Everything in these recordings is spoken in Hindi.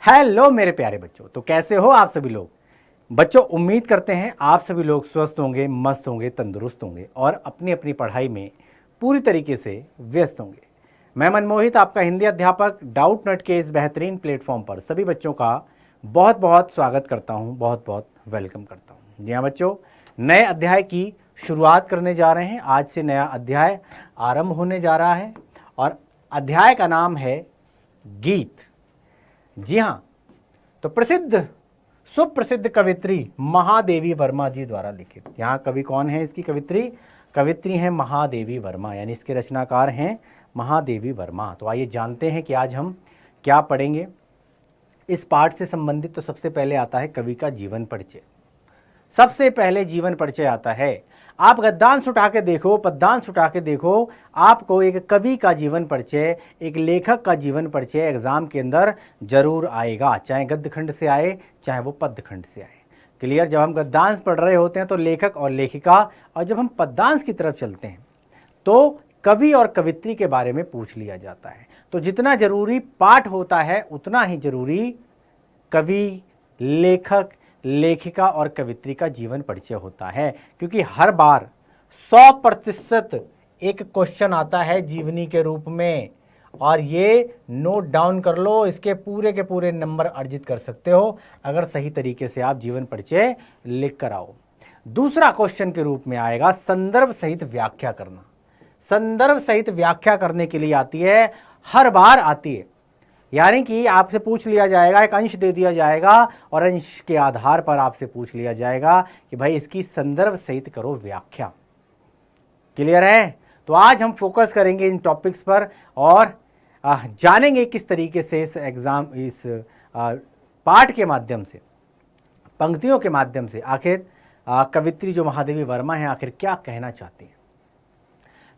हेलो मेरे प्यारे बच्चों, तो कैसे हो आप सभी लोग। बच्चों, उम्मीद करते हैं आप सभी लोग स्वस्थ होंगे, मस्त होंगे, तंदुरुस्त होंगे और अपनी अपनी पढ़ाई में पूरी तरीके से व्यस्त होंगे। मैं मनमोहित, आपका हिंदी अध्यापक, डाउट नट के इस बेहतरीन प्लेटफॉर्म पर सभी बच्चों का बहुत बहुत स्वागत करता हूं, बहुत बहुत वेलकम करता हूं। जी हाँ बच्चों, नए अध्याय की शुरुआत करने जा रहे हैं। आज से नया अध्याय आरंभ होने जा रहा है और अध्याय का नाम है गीत। जी हाँ, तो सुप्रसिद्ध कवित्री महादेवी वर्मा जी द्वारा लिखित। यहाँ कवि कौन है? इसकी कवित्री हैं महादेवी वर्मा, यानी इसके रचनाकार हैं महादेवी वर्मा। तो आइए जानते हैं कि आज हम क्या पढ़ेंगे। इस पाठ से संबंधित तो सबसे पहले आता है कवि का जीवन परिचय। सबसे पहले जीवन परिचय आता है। आप गद्यांश उठा के देखो, पद्यांश उठा के देखो, आपको एक कवि का जीवन परिचय, एक लेखक का जीवन परिचय एग्जाम के अंदर जरूर आएगा, चाहे गद्य खंड से आए चाहे वो पद्य खंड से आए। क्लियर? जब हम गद्यांश पढ़ रहे होते हैं तो लेखक और लेखिका, और जब हम पद्यांश की तरफ चलते हैं तो कवि और कवित्री के बारे में पूछ लिया जाता है। तो जितना जरूरी पाठ होता है उतना ही जरूरी कवि, लेखक, लेखिका और कवित्री का जीवन परिचय होता है, क्योंकि हर बार 100% एक क्वेश्चन आता है जीवनी के रूप में, और ये नोट डाउन कर लो, इसके पूरे के पूरे नंबर अर्जित कर सकते हो अगर सही तरीके से आप जीवन परिचय लिख कर आओ। दूसरा क्वेश्चन के रूप में आएगा संदर्भ सहित व्याख्या करना। संदर्भ सहित व्याख्या करने के लिए आती है, हर बार आती है, यानी कि आपसे पूछ लिया जाएगा, एक अंश दे दिया जाएगा और अंश के आधार पर आपसे पूछ लिया जाएगा कि भाई इसकी संदर्भ सहित करो व्याख्या। क्लियर है? तो आज हम फोकस करेंगे इन टॉपिक्स पर और जानेंगे किस तरीके से इस पाठ के माध्यम से, पंक्तियों के माध्यम से आखिर कवित्री जो महादेवी वर्मा है आखिर क्या कहना चाहती हैं।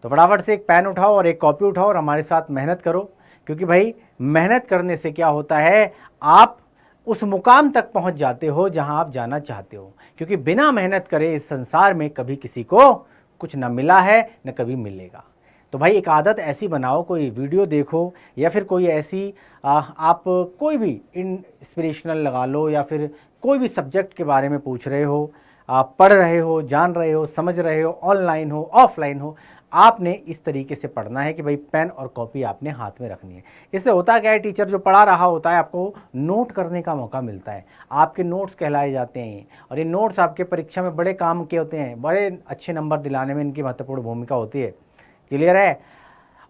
तो फटाफट से एक पेन उठाओ और एक कॉपी उठाओ और हमारे साथ मेहनत करो, क्योंकि भाई मेहनत करने से क्या होता है, आप उस मुकाम तक पहुंच जाते हो जहां आप जाना चाहते हो। क्योंकि बिना मेहनत करे इस संसार में कभी किसी को कुछ न मिला है न कभी मिलेगा। तो भाई एक आदत ऐसी बनाओ, कोई वीडियो देखो या फिर कोई ऐसी आप कोई भी इंस्पिरेशनल लगा लो, या फिर कोई भी सब्जेक्ट के बारे में पूछ रहे हो, आप पढ़ रहे हो, जान रहे हो, समझ रहे हो, ऑनलाइन हो ऑफलाइन हो, आपने इस तरीके से पढ़ना है कि भाई पेन और कॉपी आपने हाथ में रखनी है। इससे होता क्या है, टीचर जो पढ़ा रहा होता है आपको नोट करने का मौका मिलता है, आपके नोट्स कहलाए जाते हैं, और ये नोट्स आपके परीक्षा में बड़े काम के होते हैं, बड़े अच्छे नंबर दिलाने में इनकी महत्वपूर्ण भूमिका होती है। क्लियर है?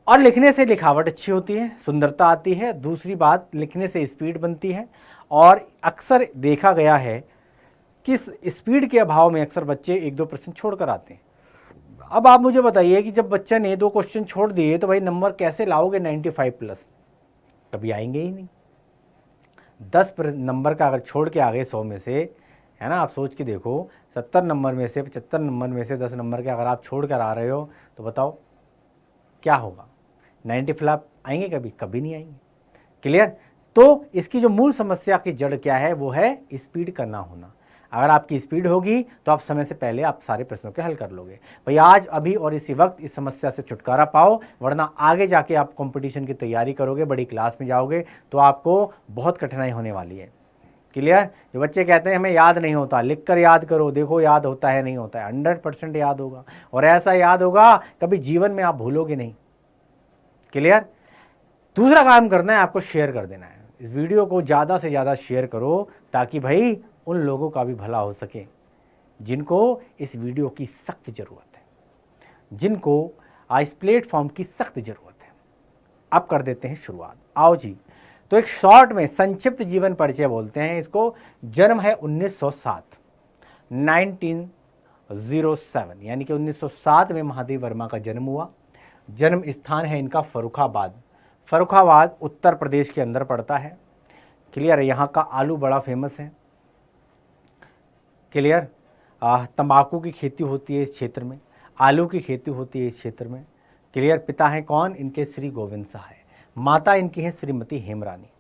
और लिखने से लिखावट अच्छी होती है, सुंदरता आती है। दूसरी बात, लिखने से स्पीड बनती है, और अक्सर देखा गया है कि स्पीड के अभाव में अक्सर बच्चे 1-2 प्रश्न छोड़ कर आते हैं। अब आप मुझे बताइए कि जब बच्चा ने 2 क्वेश्चन छोड़ दिए तो भाई नंबर कैसे लाओगे 95+? कभी आएंगे ही नहीं। 10 नंबर का अगर छोड़ के आ गए 100 में से, है ना, आप सोच के देखो, 70 नंबर में से, 75 नंबर में से 10 नंबर के अगर आप छोड़ कर आ रहे हो तो बताओ क्या होगा? 90+ आएंगे? कभी नहीं आएंगे। क्लियर? तो इसकी जो मूल समस्या की जड़ क्या है, वो है स्पीड का ना होना। अगर आपकी स्पीड होगी तो आप समय से पहले आप सारे प्रश्नों के हल कर लोगे। भाई आज, अभी और इसी वक्त इस समस्या से छुटकारा पाओ, वरना आगे जाके आप कंपटीशन की तैयारी करोगे, बड़ी क्लास में जाओगे तो आपको बहुत कठिनाई होने वाली है। क्लियर? जो बच्चे कहते हैं हमें याद नहीं होता, लिख कर याद करो, देखो याद होता है नहीं होता है, 100% याद होगा, और ऐसा याद होगा कभी जीवन में आप भूलोगे नहीं। क्लियर? दूसरा काम करना है, आपको शेयर कर देना है। इस वीडियो को ज़्यादा से ज़्यादा शेयर करो, ताकि भाई उन लोगों का भी भला हो सके जिनको इस वीडियो की सख्त ज़रूरत है, जिनको इस प्लेटफॉर्म की सख्त ज़रूरत है। अब कर देते हैं शुरुआत। आओ जी, तो एक शॉर्ट में संक्षिप्त जीवन परिचय बोलते हैं इसको। जन्म है 1907, 1907, यानी कि 1907 में महादेवी वर्मा का जन्म हुआ। जन्म स्थान है इनका फर्रुखाबाद उत्तर प्रदेश के अंदर पड़ता है। क्लियर है? यहाँ का आलू बड़ा फेमस है। क्लियर? तंबाकू की खेती होती है इस क्षेत्र में, आलू की खेती होती है इस क्षेत्र में। क्लियर? पिता हैं कौन इनके? श्री गोविंद सहाय। माता इनकी है श्रीमती हेमरानी।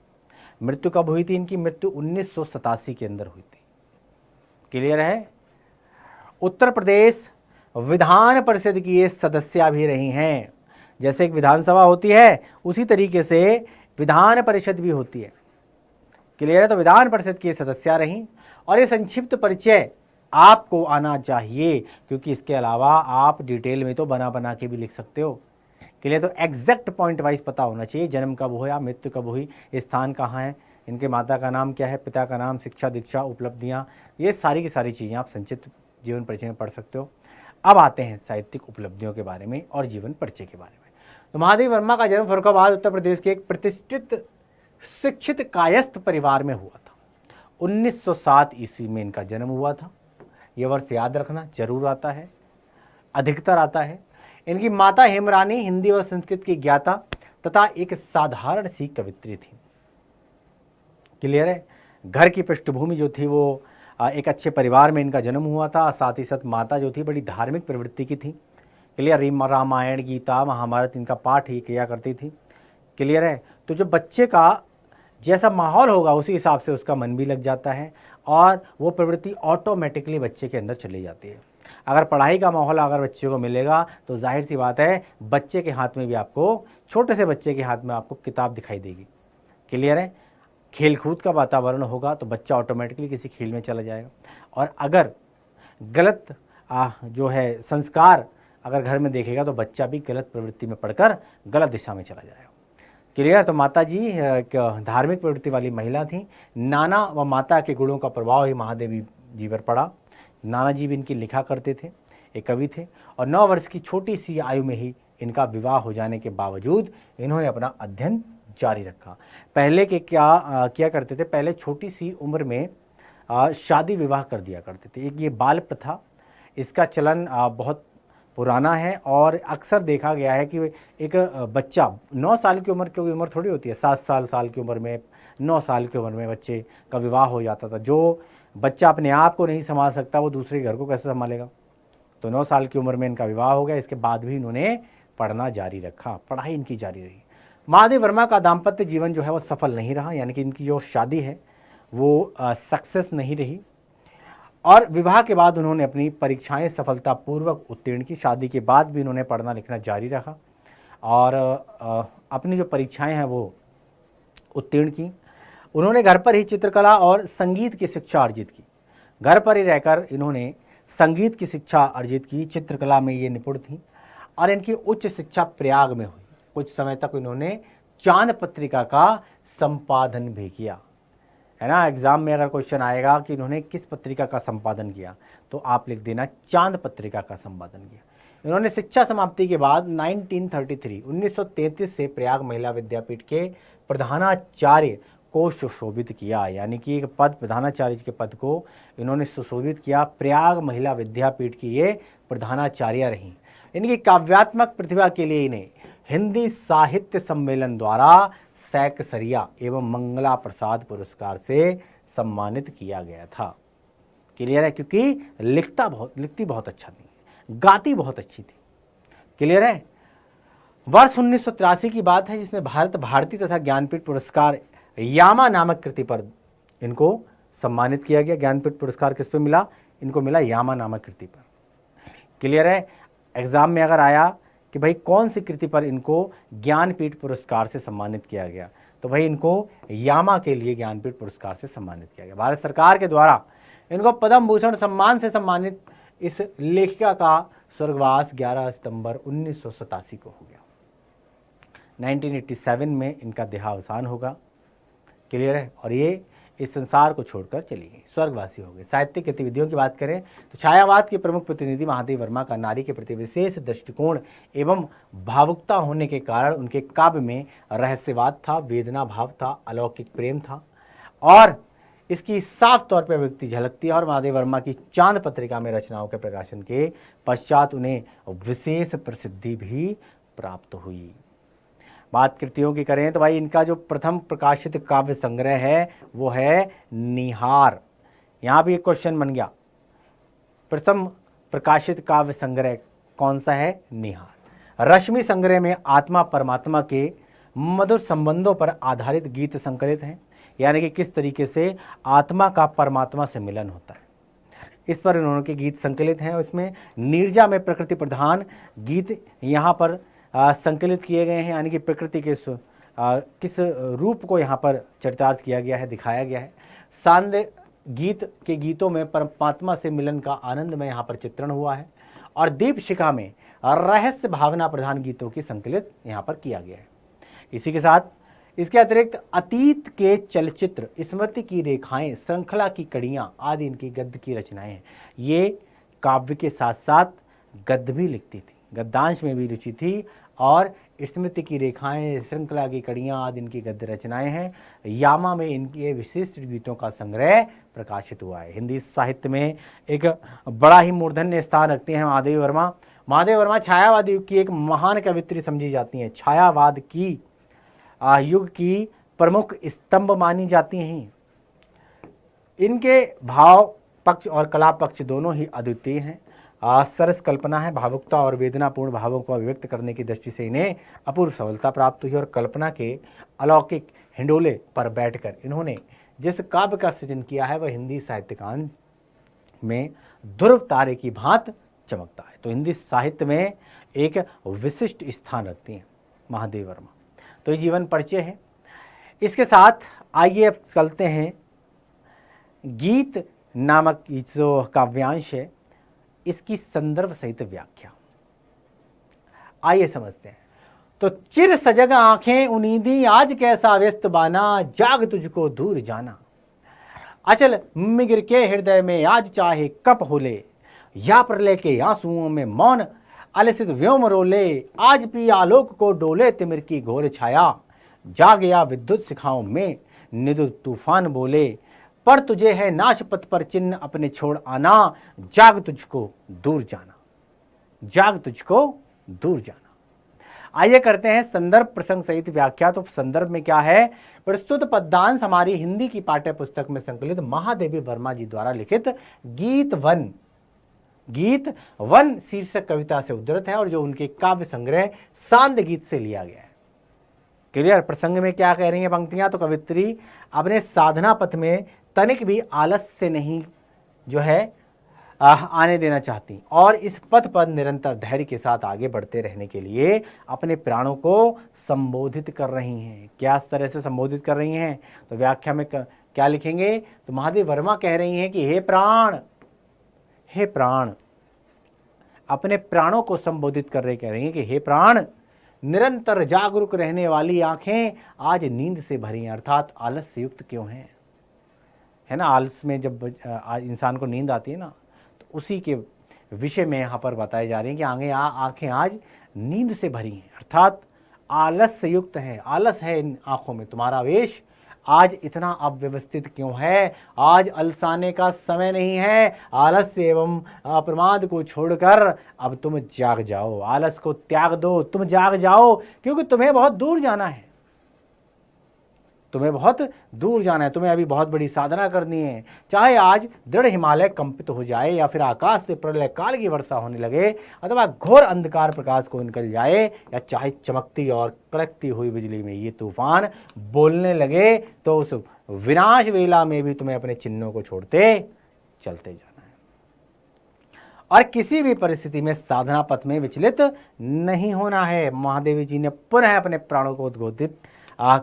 मृत्यु कब हुई थी इनकी? मृत्यु 1987 के अंदर हुई थी। क्लियर है? उत्तर प्रदेश विधान परिषद की ये सदस्या भी रही हैं। जैसे एक विधानसभा होती है उसी तरीके से विधान परिषद भी होती है। क्लियर है। तो विधान परिषद की सदस्या रहीं और ये संक्षिप्त परिचय आपको आना चाहिए, क्योंकि इसके अलावा आप डिटेल में तो बना बना के भी लिख सकते हो। क्लियर। तो एग्जैक्ट पॉइंट वाइज पता होना चाहिए, जन्म कब हुआ, मृत्यु कब हुई, स्थान कहाँ है, इनके माता का नाम क्या है, पिता का नाम, शिक्षा दीक्षा उपलब्धियाँ, ये सारी की सारी चीज़ें आप संक्षिप्त जीवन परिचय में पढ़ सकते हो। अब आते हैं साहित्यिक उपलब्धियों के बारे में और जीवन परिचय के बारे में। तो महादेव वर्मा का जन्म फर्रुखाबाद उत्तर प्रदेश के एक प्रतिष्ठित शिक्षित कायस्थ परिवार में हुआ था। 1907 ईस्वी में इनका जन्म हुआ था। यह वर्ष याद रखना जरूर आता है, अधिकतर आता है। इनकी माता हेमरानी हिंदी व संस्कृत की ज्ञाता तथा एक साधारण सी कवित्री थी। क्लियर है। घर की पृष्ठभूमि जो थी वो एक अच्छे परिवार में इनका जन्म हुआ था। साथ ही साथ माता जो थी बड़ी धार्मिक प्रवृत्ति की थी। क्लियर। रामायण, गीता, महाभारत इनका पाठ ही किया करती थी। क्लियर है। तो जो बच्चे का जैसा माहौल होगा उसी हिसाब से उसका मन भी लग जाता है और वो प्रवृत्ति ऑटोमेटिकली बच्चे के अंदर चली जाती है। अगर पढ़ाई का माहौल अगर बच्चे को मिलेगा तो जाहिर सी बात है बच्चे के हाथ में भी आपको, छोटे से बच्चे के हाथ में आपको किताब दिखाई देगी। क्लियर है। खेल कूद का वातावरण होगा तो बच्चा ऑटोमेटिकली किसी खेल में चला जाएगा। और अगर गलत जो है संस्कार अगर घर में देखेगा तो बच्चा भी गलत प्रवृत्ति में पढ़कर गलत दिशा में चला जाएगा। क्लियर। तो माता जी धार्मिक प्रवृत्ति वाली महिला थी। नाना व माता के गुणों का प्रभाव ही महादेवी जी पर पड़ा। नाना जी भी इनकी लिखा करते थे, एक कवि थे और 9 वर्ष की छोटी सी आयु में ही इनका विवाह हो जाने के बावजूद इन्होंने अपना अध्ययन जारी रखा। पहले के किया करते थे, पहले छोटी सी उम्र में शादी विवाह कर दिया करते थे। एक ये बाल प्रथा, इसका चलन बहुत पुराना है और अक्सर देखा गया है कि एक बच्चा 9 साल की उम्र, क्योंकि उम्र थोड़ी होती है, 7 साल की उम्र में, 9 साल की उम्र में बच्चे का विवाह हो जाता था। जो बच्चा अपने आप को नहीं संभाल सकता वो दूसरे घर को कैसे संभालेगा। तो 9 साल की उम्र में इनका विवाह हो गया। इसके बाद भी इन्होंने पढ़ना जारी रखा, पढ़ाई इनकी जारी रही। महादेव वर्मा का दाम्पत्य जीवन जो है वो सफल नहीं रहा, यानी कि इनकी जो शादी है वो सक्सेस नहीं रही और विवाह के बाद उन्होंने अपनी परीक्षाएं सफलतापूर्वक उत्तीर्ण की। शादी के बाद भी इन्होंने पढ़ना लिखना जारी रखा और अपनी जो परीक्षाएं हैं वो उत्तीर्ण की। उन्होंने घर पर ही चित्रकला और संगीत की शिक्षा अर्जित की। घर पर ही रहकर इन्होंने संगीत की शिक्षा अर्जित की, चित्रकला में ये निपुण थी और इनकी उच्च शिक्षा प्रयाग में हुई। कुछ समय तक इन्होंने चांद पत्रिका का संपादन भी किया, है ना। एग्जाम में अगर क्वेश्चन आएगा कि इन्होंने किस पत्रिका का संपादन किया तो आप लिख देना चांद पत्रिका का संपादन किया। इन्होंने शिक्षा समाप्ति के बाद 1933 से प्रयाग महिला विद्यापीठ के प्रधानाचार्य को सुशोभित किया, यानी कि एक पद, प्रधानाचार्य के पद को इन्होंने सुशोभित किया। प्रयाग महिला विद्यापीठ की ये प्रधानाचार्य रहीं। इनकी काव्यात्मक प्रतिभा के लिए इन्हें हिंदी साहित्य सम्मेलन द्वारा सैकसरिया एवं मंगला प्रसाद पुरस्कार से सम्मानित किया गया था। क्लियर है। क्योंकि लिखती बहुत अच्छा थी, गाती बहुत अच्छी थी। क्लियर है। वर्ष 1983 की बात है जिसमें भारत भारती तथा ज्ञानपीठ पुरस्कार यामा नामक कृति पर इनको सम्मानित किया गया। ज्ञानपीठ पुरस्कार किस पे मिला? इनको मिला यामा नामक कृति पर। क्लियर है। एग्जाम में अगर आया कि भाई कौन सी कृति पर इनको ज्ञानपीठ पुरस्कार से सम्मानित किया गया, तो भाई इनको यामा के लिए ज्ञानपीठ पुरस्कार से सम्मानित किया गया। भारत सरकार के द्वारा इनको पद्म भूषण सम्मान से सम्मानित इस लेखिका का स्वर्गवास 11 सितंबर 1987 को हो गया। 1987 में इनका देहावसान होगा। क्लियर है। और ये इस संसार को छोड़कर चली गई, स्वर्गवासी हो गए। साहित्यिक गतिविधियों की बात करें तो छायावाद के प्रमुख प्रतिनिधि महादेव वर्मा का नारी के प्रति विशेष दृष्टिकोण एवं भावुकता होने के कारण उनके काव्य में रहस्यवाद था, वेदना भाव था, अलौकिक प्रेम था और इसकी साफ तौर पर अभिव्यक्ति झलकती है। और महादेव वर्मा की चांद पत्रिका में रचनाओं के प्रकाशन के पश्चात उन्हें विशेष प्रसिद्धि भी प्राप्त हुई। बात कृतियों की करें तो भाई इनका जो प्रथम प्रकाशित काव्य संग्रह है वो है निहार। यहाँ भी एक क्वेश्चन बन गया, प्रथम प्रकाशित काव्य संग्रह कौन सा है? निहार। रश्मि संग्रह में आत्मा परमात्मा के मधुर संबंधों पर आधारित गीत संकलित हैं, यानी कि किस तरीके से आत्मा का परमात्मा से मिलन होता है, इस पर इन्होंने के गीत संकलित हैं। इसमें नीरजा में प्रकृति प्रधान गीत यहाँ पर संकलित किए गए हैं, यानी कि प्रकृति के किस रूप को यहाँ पर चरितार्थ किया गया है, दिखाया गया है। सांध्य गीत के गीतों में परमात्मा से मिलन का आनंद में यहाँ पर चित्रण हुआ है और दीपशिखा में रहस्य भावना प्रधान गीतों की संकलित यहाँ पर किया गया है। इसी के साथ इसके अतिरिक्त अतीत के चलचित्र, स्मृति की रेखाएं, श्रृंखला की कड़ियाँ आदि इनकी गद्य की रचनाएं हैं। ये काव्य के साथ साथ गद्य भी लिखती थी, गद्यांश में भी रुचि थी और स्मृति की रेखाएं, श्रृंखला की कड़ियाँ आदि इनकी गद्य रचनाएं हैं। यामा में इनके विशिष्ट गीतों का संग्रह प्रकाशित हुआ है। हिंदी साहित्य में एक बड़ा ही मूर्धन्य स्थान रखते हैं महादेवी वर्मा। महादेवी वर्मा छायावाद युग की एक महान कवित्री समझी जाती हैं। छायावाद की युग की प्रमुख स्तंभ मानी जाती हैं। इनके भाव पक्ष और कला पक्ष दोनों ही अद्वितीय हैं। सरस कल्पना है, भावुकता और वेदनापूर्ण भावों को अभिव्यक्त करने की दृष्टि से इन्हें अपूर्व सफलता प्राप्त हुई और कल्पना के अलौकिक हिंडोले पर बैठकर इन्होंने जिस काव्य का सृजन किया है वह हिंदी साहित्यकान में ध्रुव तारे की भांति चमकता है। तो हिंदी साहित्य में एक विशिष्ट स्थान रखती हैं महादेवी वर्मा। तो ये जीवन परिचय है। इसके साथ आइए अब चलते हैं गीत नामक जो काव्यांश है इसकी संदर्भ सहित व्याख्या। आइए समझते हैं। तो चिर सजग आंखें उनीदी आज कैसा व्यस्त बाना, जाग तुझको दूर जाना। अचल मिगिर के हृदय में आज चाहे कप होले, या प्रलय के आंसुओं में मौन अलसित व्योम रोले। आज पी आलोक को डोले तिमिर की घोर छाया, जा गया विद्युत शिखाओं में निदुत तूफान बोले। पर तुझे है नाश पथ पर चिन्ह अपने छोड़ आना, जाग तुझको दूर जाना, जाग तुझको दूर जाना। आइए करते हैं संदर्भ प्रसंग सहित व्याख्या। तो संदर्भ में क्या है? प्रस्तुत पद्यांश हमारी हिंदी की पाठ्य पुस्तक में संकलित महादेवी वर्मा जी द्वारा लिखित गीत वन शीर्षक कविता से उद्धृत है और जो उनके काव्य संग्रह सांध्य गीत से लिया गया है। क्लियर? प्रसंग में क्या कह रही हैं पंक्तियां? तो कवित्री अपने साधना पथ में तनिक भी आलस से नहीं जो है आने देना चाहती और इस पथ पर निरंतर धैर्य के साथ आगे बढ़ते रहने के लिए अपने प्राणों को संबोधित कर रही हैं। क्या इस तरह से संबोधित कर रही हैं? तो व्याख्या में क्या लिखेंगे? तो महादेवी वर्मा कह रही हैं कि हे प्राण, अपने प्राणों को संबोधित कर रही कह रही हैं कि हे प्राण, निरंतर जागरूक रहने वाली आंखें आज नींद से भरी हैं, अर्थात आलस से युक्त क्यों हैं? है ना, आलस में जब इंसान को नींद आती है ना, तो उसी के विषय में यहाँ पर बताई जा रही है कि आंखें आज नींद से भरी हैं, अर्थात आलस से युक्त हैं। आलस है इन आंखों में, तुम्हारा वेश आज इतना अव्यवस्थित क्यों है? आज अलसाने का समय नहीं है। आलस्य एवं अप्रमाद को छोड़कर अब तुम जाग जाओ, आलस को त्याग दो, तुम जाग जाओ, क्योंकि तुम्हें बहुत दूर जाना है। तुम्हें बहुत दूर जाना है, तुम्हें अभी बहुत बड़ी साधना करनी है। चाहे आज दृढ़ हिमालय कंपित हो जाए या फिर आकाश से प्रलय काल की वर्षा होने लगे अथवा घोर अंधकार प्रकाश को निकल जाए या चाहे चमकती और कड़कती हुई बिजली में ये तूफान बोलने लगे, तो उस विनाश वेला में भी तुम्हें अपने चिन्हों को छोड़ते चलते जाना है और किसी भी परिस्थिति में साधना पथ में विचलित नहीं होना है। महादेवी जी ने पुनः अपने प्राणों को उद्बोधित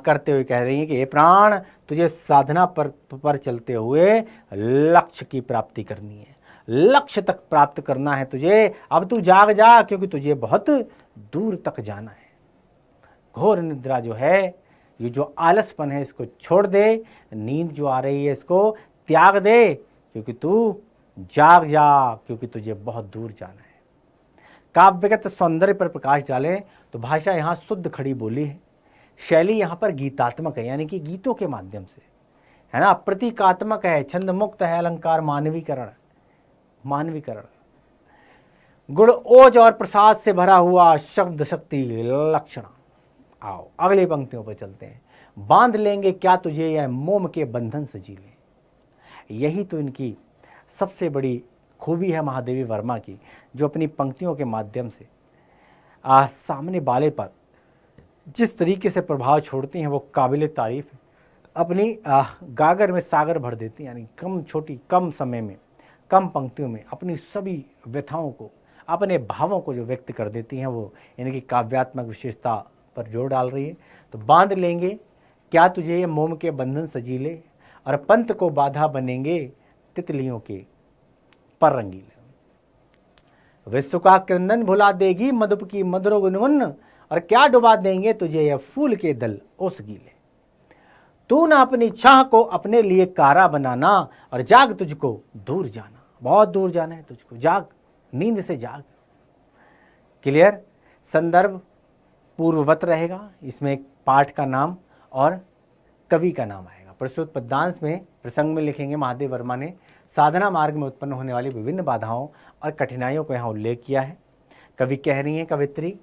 करते हुए कह रही हैं कि हे प्राण, तुझे साधना पर चलते हुए लक्ष्य की प्राप्ति करनी है, लक्ष्य तक प्राप्त करना है तुझे। अब तू जाग जा, क्योंकि तुझे बहुत दूर तक जाना है। घोर निद्रा जो है, ये जो आलसपन है, इसको छोड़ दे। नींद जो आ रही है इसको त्याग दे, क्योंकि तू जाग जा, क्योंकि तुझे बहुत दूर जाना है। काव्यगत सौंदर्य पर प्रकाश डालें तो भाषा यहाँ शुद्ध खड़ी बोली है। शैली यहाँ पर गीतात्मक है, यानी कि गीतों के माध्यम से, है ना, प्रतीकात्मक है, छंद मुक्त है, अलंकार मानवीकरण, गुण ओज और प्रसाद से भरा हुआ शब्द शक्ति लक्षण। आओ अगली पंक्तियों पर चलते हैं। बांध लेंगे क्या तुझे या मोम के बंधन से जी ले। यही तो इनकी सबसे बड़ी खूबी है महादेवी वर्मा की, जो अपनी पंक्तियों के माध्यम से सामने वाले पर जिस तरीके से प्रभाव छोड़ती हैं वो काबिल तारीफ़ है। अपनी गागर में सागर भर देती हैं, यानी कम समय में, कम पंक्तियों में अपनी सभी व्यथाओं को, अपने भावों को जो व्यक्त कर देती हैं, वो इनकी काव्यात्मक विशेषता पर जोर डाल रही है। तो बांध लेंगे क्या तुझे ये मोम के बंधन सजीले, और पंथ को बाधा बनेंगे तितलियों के पर रंगीले। विश्व का क्रंदन भुला देगी मधुप की मधुर गुनगुन, और क्या डुबा देंगे तुझे ये फूल के दल ओस गीले। तू ना अपनी चाह को अपने लिए कारा बनाना, और जाग तुझको दूर जाना, बहुत दूर जाना है तुझको, जाग, नींद से जाग। क्लियर। संदर्भ पूर्ववत रहेगा, इसमें एक पाठ का नाम और कवि का नाम आएगा। प्रस्तुत पद्यांश में प्रसंग में लिखेंगे महादेव वर्मा ने साधना मार्ग में उत्पन्न होने वाली विभिन्न बाधाओं और कठिनाइयों को यहाँ उल्लेख किया है। कवि कह रही है कवित्री,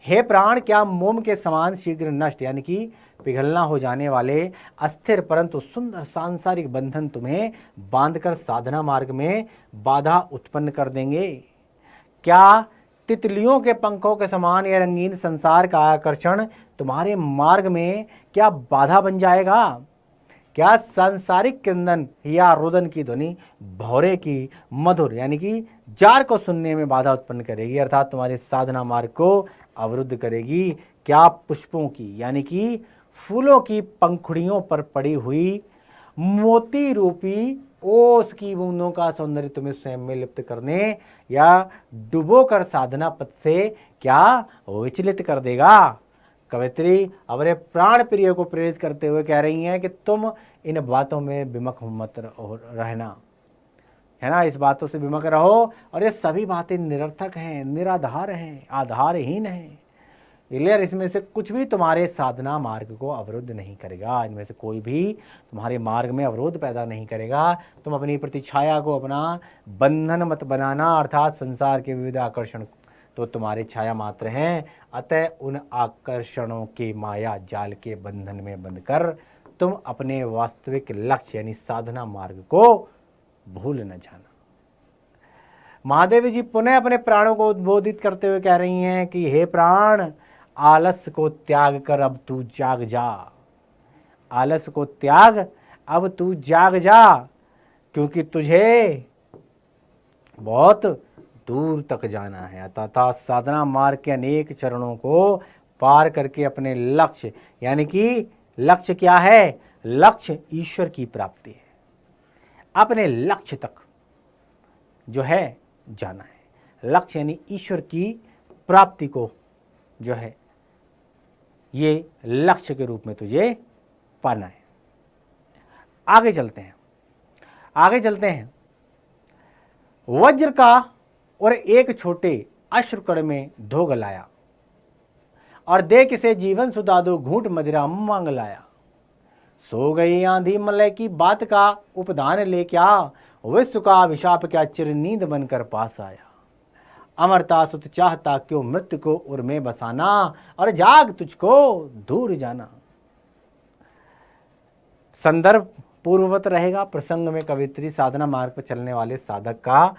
हे प्राण क्या मोम के समान शीघ्र नष्ट यानी कि पिघलना हो जाने वाले अस्थिर परंतु सुंदर सांसारिक बंधन तुम्हें बांधकर साधना मार्ग में बाधा उत्पन्न कर देंगे। क्या तितलियों के पंखों के समान यह रंगीन संसार का आकर्षण तुम्हारे मार्ग में क्या बाधा बन जाएगा? क्या सांसारिक क्रंदन या रुदन की ध्वनि भौरे की मधुर यानी कि जार को सुनने में बाधा उत्पन्न करेगी, अर्थात तुम्हारे साधना मार्ग को अवरुद्ध करेगी? क्या पुष्पों की यानी कि फूलों की पंखुड़ियों पर पड़ी हुई मोती रूपी ओस की बूंदों का सौंदर्य तुम्हें स्वयं में लिप्त करने या डुबो कर साधना पथ से क्या विचलित कर देगा? कवित्री अपने प्राण प्रिय को प्रेरित करते हुए कह रही हैं कि तुम इन बातों में विमुख मत रहना, है ना, इस बातों से विमुख रहो, और ये सभी बातें निरर्थक हैं, निराधार हैं, आधारहीन हैं। क्लियर। इसमें से कुछ भी तुम्हारे साधना मार्ग को अवरुद्ध नहीं करेगा, इनमें से कोई भी तुम्हारे मार्ग में अवरोध पैदा नहीं करेगा। तुम अपनी प्रतिछाया को अपना बंधन मत बनाना, अर्थात संसार के विविध आकर्षण तो तुम्हारे छाया मात्र हैं, अतः उन आकर्षणों के माया जाल के बंधन में बंधकर तुम अपने वास्तविक लक्ष्य यानी साधना मार्ग को भूल न जाना। महादेवी जी पुनः अपने प्राणों को उद्बोधित करते हुए कह रही हैं कि हे प्राण, आलस्य को त्याग कर अब तू जाग जा, आलस्य को त्याग अब तू जाग जा, क्योंकि तुझे बहुत दूर तक जाना है, अर्थात साधना मार्ग के अनेक चरणों को पार करके अपने लक्ष्य यानी कि लक्ष्य क्या है? लक्ष्य ईश्वर की प्राप्ति है, अपने लक्ष्य तक जो है जाना है। लक्ष्य यानी ईश्वर की प्राप्ति को जो है ये लक्ष्य के रूप में तुझे पाना है। आगे चलते हैं, आगे चलते हैं। वज्र का और एक छोटे अश्रुकण में धो गलाया, और दे किसे जीवन सुधा दो घूंट मदिरा मांग लाया। सो गई आंधी मलय की बात का उपदान ले क्या, विश्व का अभिशाप क्या चिर नींद बनकर पास आया। अमरता सुत चाहता क्यों मृत्यु को उर में बसाना, और जाग तुझको दूर जाना। संदर्भ पूर्ववत रहेगा। प्रसंग में कवित्री साधना मार्ग पर चलने वाले साधक का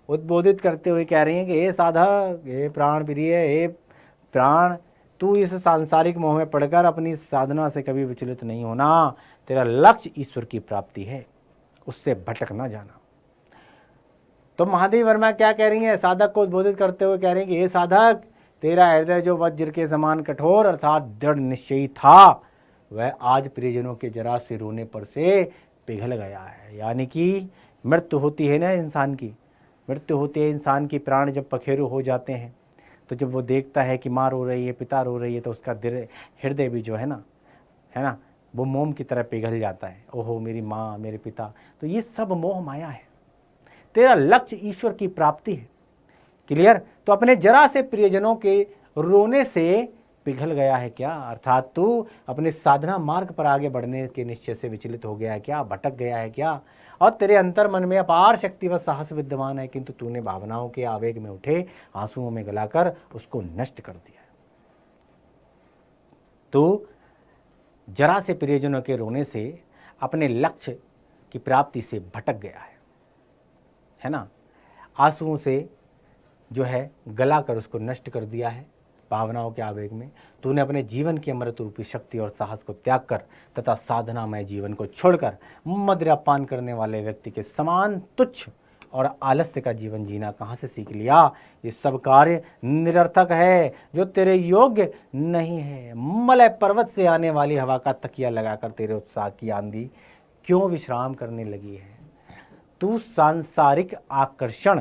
उद्बोधित करते हुए कह रही हैं कि हे साधक, हे प्राण प्रिय, हे प्राण, तू इस सांसारिक मोह में पड़कर अपनी साधना से कभी विचलित नहीं होना। तेरा लक्ष्य ईश्वर की प्राप्ति है, उससे भटक ना जाना। तो महादेव वर्मा क्या कह रही हैं? साधक को उद्बोधित करते हुए कह रही हैं कि हे साधक, तेरा हृदय जो वज्र के समान कठोर अर्थात दृढ़ निश्चयी था, वह आज प्रियजनों के जरा से रोने पर से पिघल गया है। यानी कि मृत्यु होती है ना इंसान की, मृत्यु होती है इंसान की, प्राण जब पखेरु हो जाते हैं तो जब वो देखता है कि माँ रो रही है, पिता रो रही है, तो उसका हृदय भी जो है ना, वो मोम की तरह पिघल जाता है। ओहो मेरी माँ, मेरे पिता। तो ये सब मोह माया है, तेरा लक्ष्य ईश्वर की प्राप्ति है। क्लियर। तो अपने जरा से प्रियजनों के रोने से पिघल गया है क्या, अर्थात तू अपने साधना मार्ग पर आगे बढ़ने के निश्चय से विचलित हो गया है क्या, भटक गया है क्या, और तेरे अंतर मन में अपार शक्ति व साहस विद्यमान है, किंतु तूने भावनाओं के आवेग में उठे आंसुओं में गलाकर उसको नष्ट कर दिया। तो जरा से प्रियजनों के रोने से अपने लक्ष्य की प्राप्ति से भटक गया है ना, आंसुओं से जो है गलाकर उसको नष्ट कर दिया है भावनाओं के आवेग में। तूने अपने जीवन की अमृत रूपी शक्ति और साहस को त्याग कर तथा साधनामय जीवन को छोड़कर मदिरा पान करने वाले व्यक्ति के समान तुच्छ और आलस्य का जीवन जीना कहाँ से सीख लिया? ये सब कार्य निरर्थक है जो तेरे योग्य नहीं है। मलय पर्वत से आने वाली हवा का तकिया लगाकर तेरे उत्साह की आंधी क्यों विश्राम करने लगी है? तू सांसारिक आकर्षण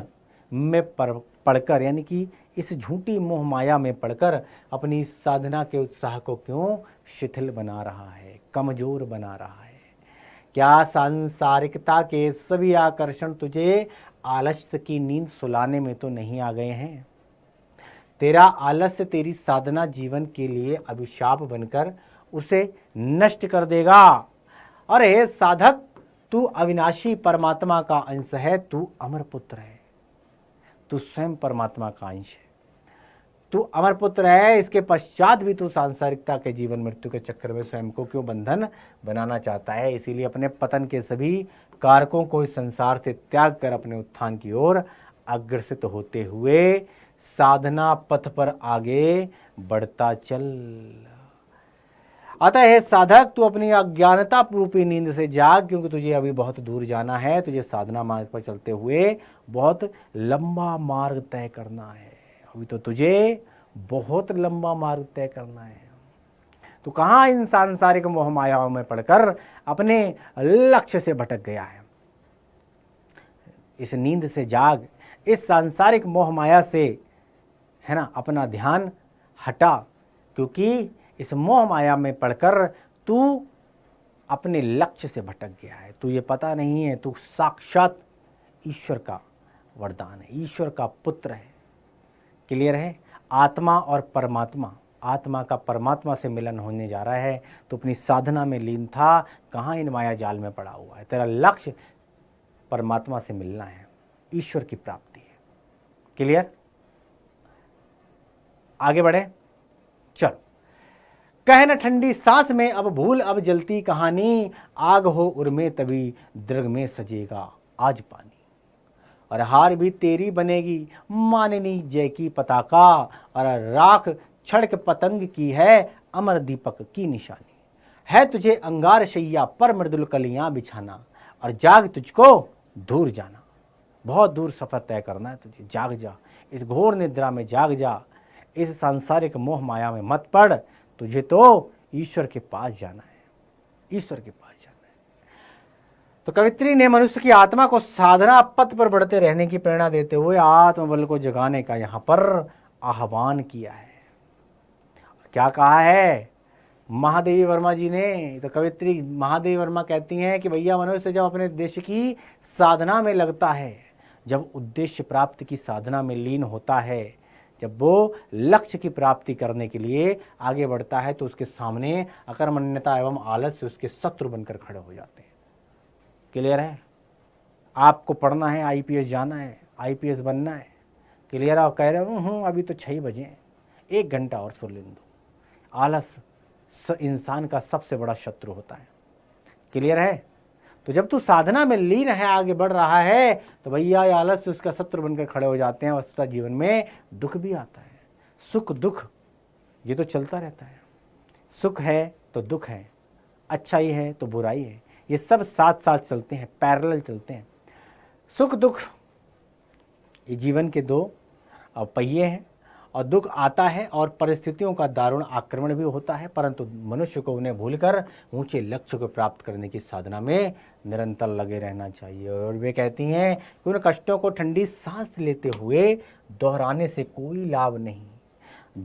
में पड़कर, यानी कि इस झूठी मोह माया में पड़कर अपनी साधना के उत्साह को क्यों शिथिल बना रहा है, कमजोर बना रहा है? क्या सांसारिकता के सभी आकर्षण तुझे आलस्य की नींद सुलाने में तो नहीं आ गए हैं? तेरा आलस्य तेरी साधना जीवन के लिए अभिशाप बनकर उसे नष्ट कर देगा। और हे साधक, तू अविनाशी परमात्मा का अंश है, तू अमर पुत्र है, तू स्वयं परमात्मा का अंश है, तू अमर पुत्र है। इसके पश्चात भी तू सांसारिकता के जीवन मृत्यु के चक्कर में स्वयं को क्यों बंधन बनाना चाहता है? इसीलिए अपने पतन के सभी कारकों को इस संसार से त्याग कर अपने उत्थान की ओर अग्रसित होते हुए साधना पथ पर आगे बढ़ता चल। अतः हे साधक, तू अपनी अज्ञानता रूपी नींद से जाग, क्योंकि तुझे अभी बहुत दूर जाना है। तुझे साधना मार्ग पर चलते हुए बहुत लंबा मार्ग तय करना है। अभी तो तुझे बहुत लंबा मार्ग तय करना है। तो कहाँ इन सांसारिक मोह मायाओं में पड़कर अपने लक्ष्य से भटक गया है? इस नींद से जाग, इस सांसारिक मोह माया से, है ना, अपना ध्यान हटा, क्योंकि इस मोह माया में पड़कर तू अपने लक्ष्य से भटक गया है। तू ये पता नहीं है, तू साक्षात ईश्वर का वरदान है, ईश्वर का पुत्र है। क्लियर है? आत्मा और परमात्मा, आत्मा का परमात्मा से मिलन होने जा रहा है। तो अपनी साधना में लीन था, कहाँ इन माया जाल में पड़ा हुआ है? तेरा लक्ष्य परमात्मा से मिलना है, ईश्वर की प्राप्ति है। क्लियर? आगे बढ़े, चल। कह न ठंडी सांस में अब भूल अब जलती कहानी, आग हो उर्मे तभी दृग में सजेगा आज पानी। और हार भी तेरी बनेगी माननी जय की पताका, और राख छड़क पतंग की है अमर दीपक की निशानी। है तुझे अंगार शैया पर मृदुल कलियां बिछाना, और जाग तुझको दूर जाना। बहुत दूर सफर तय करना है तुझे। जाग जा, इस घोर निद्रा में जाग जा, इस सांसारिक मोह माया में मत पड़। तुझे तो ईश्वर के पास जाना है, ईश्वर के पास जाना है। तो कवित्री ने मनुष्य की आत्मा को साधना पथ पर बढ़ते रहने की प्रेरणा देते हुए आत्मबल को जगाने का यहाँ पर आह्वान किया है। क्या कहा है महादेवी वर्मा जी ने? तो कवित्री महादेवी वर्मा कहती हैं कि भैया, मनुष्य जब अपने उद्देश्य की साधना में लगता है, जब उद्देश्य प्राप्ति की साधना में लीन होता है, जब वो लक्ष्य की प्राप्ति करने के लिए आगे बढ़ता है, तो उसके सामने अकर्मण्यता एवं आलस्य उसके शत्रु बनकर खड़े हो जाते हैं। क्लियर है? आपको पढ़ना है, आईपीएस जाना है, आईपीएस बनना है। क्लियर? आप कह रहे हो अभी तो 6 बजे हैं, 1 घंटा और सो लेने दो। आलस इंसान का सबसे बड़ा शत्रु होता है। क्लियर है? तो जब तू साधना में लीन है, आगे बढ़ रहा है, तो भैया ये आलस्य उसका शत्रु बनकर खड़े हो जाते हैं। वस्तुतः जीवन में दुख भी आता है, सुख दुख ये तो चलता रहता है। सुख है तो दुख है, अच्छाई है तो बुराई है, ये सब साथ साथ चलते हैं, पैरेलल चलते हैं। सुख दुख ये जीवन के 2 पहिए हैं, और दुख आता है और परिस्थितियों का दारुण आक्रमण भी होता है, परंतु मनुष्य को उन्हें भूलकर ऊंचे लक्ष्य को प्राप्त करने की साधना में निरंतर लगे रहना चाहिए। और वे कहती हैं कि उन कष्टों को ठंडी सांस लेते हुए दोहराने से कोई लाभ नहीं।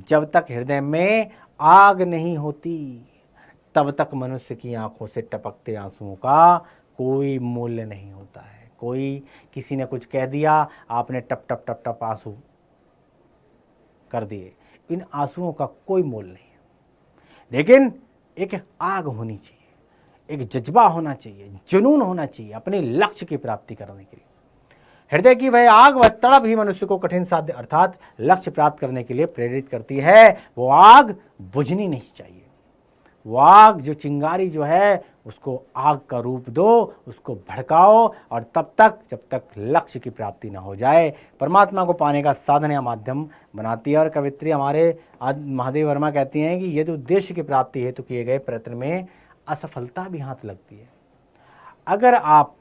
जब तक हृदय में आग नहीं होती, तब तक मनुष्य की आंखों से टपकते आंसुओं का कोई मूल्य नहीं होता है। कोई किसी ने कुछ कह दिया, आपने टप टप टप टप आंसू कर दिए, इन आंसुओं का कोई मोल नहीं है। लेकिन एक आग होनी चाहिए, एक जज्बा होना चाहिए, जुनून होना चाहिए अपने लक्ष्य की प्राप्ति करने के लिए। हृदय की वह आग, वह तड़प ही मनुष्य को कठिन साध्य अर्थात लक्ष्य प्राप्त करने के लिए प्रेरित करती है। वो आग बुझनी नहीं चाहिए। वो आग, जो चिंगारी जो है, उसको आग का रूप दो, उसको भड़काओ, और तब तक जब तक लक्ष्य की प्राप्ति ना हो जाए, परमात्मा को पाने का साधन या माध्यम बनाती है। और कवित्री हमारे महादेवी वर्मा कहती हैं कि यदि उद्देश्य की प्राप्ति हेतु किए गए प्रयत्न में असफलता भी हाथ लगती है, अगर आप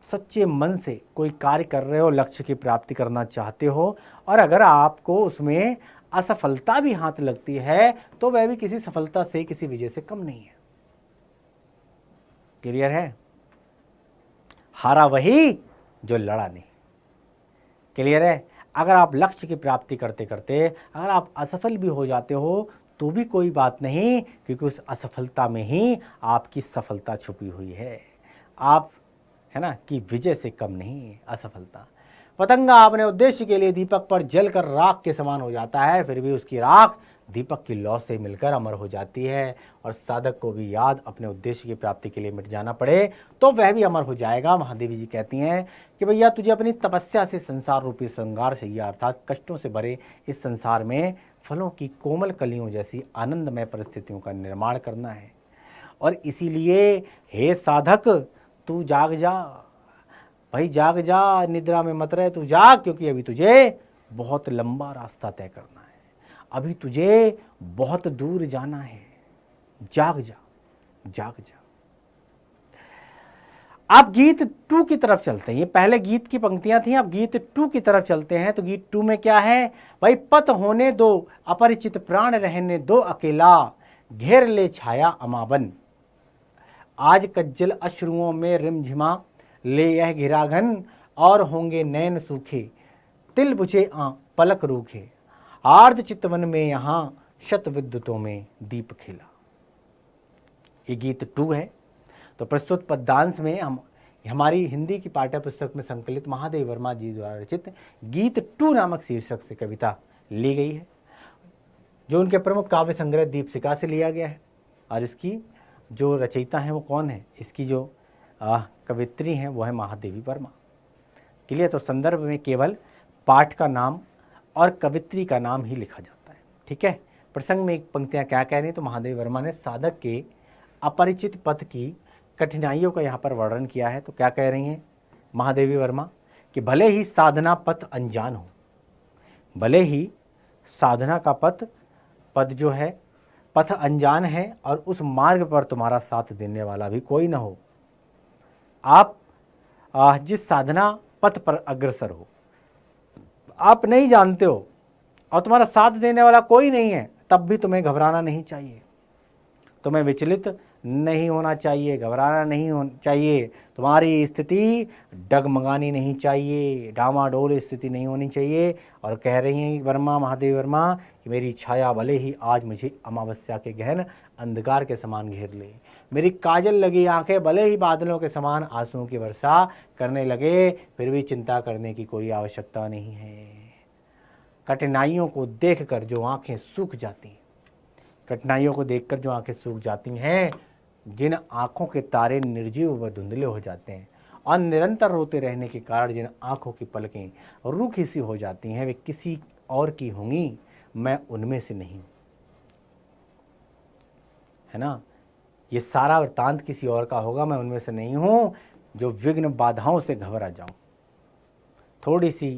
सच्चे मन से कोई कार्य कर रहे हो, लक्ष्य की प्राप्ति करना चाहते हो, और अगर आपको उसमें असफलता भी हाथ लगती है तो वह भी किसी सफलता से, किसी विजय से कम नहीं है। क्लियर है? हारा वही जो लड़ा नहीं। क्लियर है? अगर आप लक्ष्य की प्राप्ति करते करते अगर आप असफल भी हो जाते हो तो भी कोई बात नहीं, क्योंकि उस असफलता में ही आपकी सफलता छुपी हुई है। आप, है ना, कि विजय से कम नहीं है असफलता। पतंगा अपने उद्देश्य के लिए दीपक पर जलकर राख के समान हो जाता है, फिर भी उसकी राख दीपक की लौ से मिलकर अमर हो जाती है। और साधक को भी याद अपने उद्देश्य की प्राप्ति के लिए मिट जाना पड़े तो वह भी अमर हो जाएगा। महादेवी जी कहती हैं कि भैया तुझे अपनी तपस्या से संसार रूपी श्रृंगार शैया अर्थात कष्टों से भरे इस संसार में फलों की कोमल कलियों जैसी आनंदमय परिस्थितियों का निर्माण करना है। और इसीलिए हे साधक तू जाग जा, भाई जाग जा, निद्रा में मत रहे, तू जाग, क्योंकि अभी तुझे बहुत लंबा रास्ता तय करना है, अभी तुझे बहुत दूर जाना है। जाग जा, जाग जा। आप गीत 2 की तरफ चलते हैं। ये पहले गीत की पंक्तियां थी, अब गीत 2 की तरफ चलते हैं। तो गीत 2 में क्या है? भाई पत होने दो, अपरिचित प्राण रहने दो अकेला, घेर ले छाया अमावन, आज कज्जल अश्रुओं में रिमझिमा, ले यह घिराघन और होंगे नैन सूखे, तिल बुझे पलक रूखे, आर्द्र चितवन में यहाँ शत विद्युतों में दीप खिला। ये गीत 2 है। तो प्रस्तुत पद्यांश में हम हमारी हिंदी की पाठ्य पुस्तक में संकलित महादेव वर्मा जी द्वारा रचित गीत 2 नामक शीर्षक से कविता ली गई है, जो उनके प्रमुख काव्य संग्रह दीपशिखा से लिया गया है। और इसकी जो रचयिता हैं वो कौन है? इसकी जो कवित्री हैं वो है महादेवी वर्मा। क्लियर? तो संदर्भ में केवल पाठ का नाम और कवित्री का नाम ही लिखा जाता है। ठीक है? प्रसंग में एक पंक्तियाँ क्या कह रही हैं? तो महादेवी वर्मा ने साधक के अपरिचित पथ की कठिनाइयों का यहाँ पर वर्णन किया है। तो क्या कह रही हैं महादेवी वर्मा? कि भले ही साधना पथ अनजान हो, भले ही साधना का पद जो है पथ अनजान है और उस मार्ग पर तुम्हारा साथ देने वाला भी कोई ना हो, आप जिस साधना पथ पर अग्रसर हो, आप नहीं जानते हो और तुम्हारा साथ देने वाला कोई नहीं है, तब भी तुम्हें घबराना नहीं चाहिए, तुम्हें विचलित नहीं होना चाहिए, घबराना नहीं चाहिए, तुम्हारी स्थिति डगमगानी नहीं चाहिए, डामाडोल स्थिति नहीं होनी चाहिए। और कह रही हैं वर्मा, महादेवी वर्मा, कि मेरी छाया भले ही आज मुझे अमावस्या के गहन अंधकार के समान घेर ले, मेरी काजल लगी आंखें भले ही बादलों के समान आंसुओं की वर्षा करने लगे, फिर भी चिंता करने की कोई आवश्यकता नहीं है। कठिनाइयों को देखकर जो आंखें सूख जाती हैं, कठिनाइयों को देखकर जो आंखें सूख जाती हैं, जिन आँखों के तारे निर्जीव व धुंधले हो जाते हैं और निरंतर रोते रहने के कारण जिन आँखों की पलकें रूखी सी हो जाती हैं, वे किसी और की होंगी, मैं उनमें से नहीं, है ना? ये सारा वृत्तांत किसी और का होगा, मैं उनमें से नहीं हूँ जो विघ्न बाधाओं से घबरा जाऊँ। थोड़ी सी